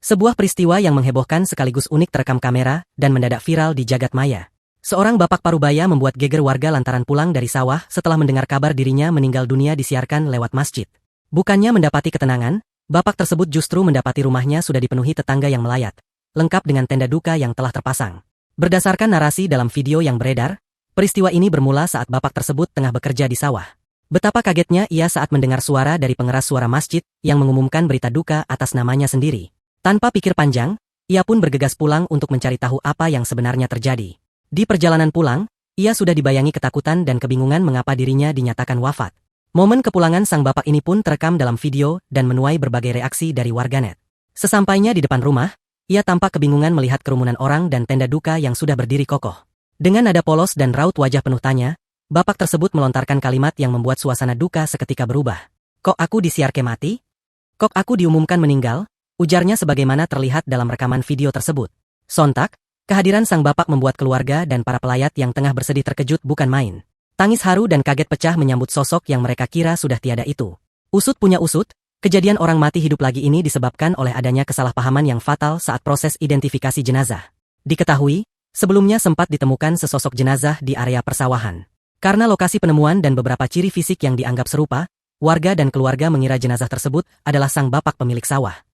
Sebuah peristiwa yang menghebohkan sekaligus unik terekam kamera dan mendadak viral di jagat maya. Seorang bapak parubaya membuat geger warga lantaran pulang dari sawah setelah mendengar kabar dirinya meninggal dunia disiarkan lewat masjid. Bukannya mendapati ketenangan, bapak tersebut justru mendapati rumahnya sudah dipenuhi tetangga yang melayat, lengkap dengan tenda duka yang telah terpasang. Berdasarkan narasi dalam video yang beredar, peristiwa ini bermula saat bapak tersebut tengah bekerja di sawah. Betapa kagetnya ia saat mendengar suara dari pengeras suara masjid yang mengumumkan berita duka atas namanya sendiri. Tanpa pikir panjang, ia pun bergegas pulang untuk mencari tahu apa yang sebenarnya terjadi. Di perjalanan pulang, ia sudah dibayangi ketakutan dan kebingungan mengapa dirinya dinyatakan wafat. Momen kepulangan sang bapak ini pun terekam dalam video dan menuai berbagai reaksi dari warganet. Sesampainya di depan rumah, ia tampak kebingungan melihat kerumunan orang dan tenda duka yang sudah berdiri kokoh. Dengan nada polos dan raut wajah penuh tanya, bapak tersebut melontarkan kalimat yang membuat suasana duka seketika berubah. "Kok aku disiarke mati? Kok aku diumumkan meninggal?" ujarnya sebagaimana terlihat dalam rekaman video tersebut. Sontak, kehadiran sang bapak membuat keluarga dan para pelayat yang tengah bersedih terkejut bukan main. Tangis haru dan kaget pecah menyambut sosok yang mereka kira sudah tiada itu. Usut punya usut, kejadian orang mati hidup lagi ini disebabkan oleh adanya kesalahpahaman yang fatal saat proses identifikasi jenazah. Diketahui, sebelumnya sempat ditemukan sesosok jenazah di area persawahan. Karena lokasi penemuan dan beberapa ciri fisik yang dianggap serupa, warga dan keluarga mengira jenazah tersebut adalah sang bapak pemilik sawah.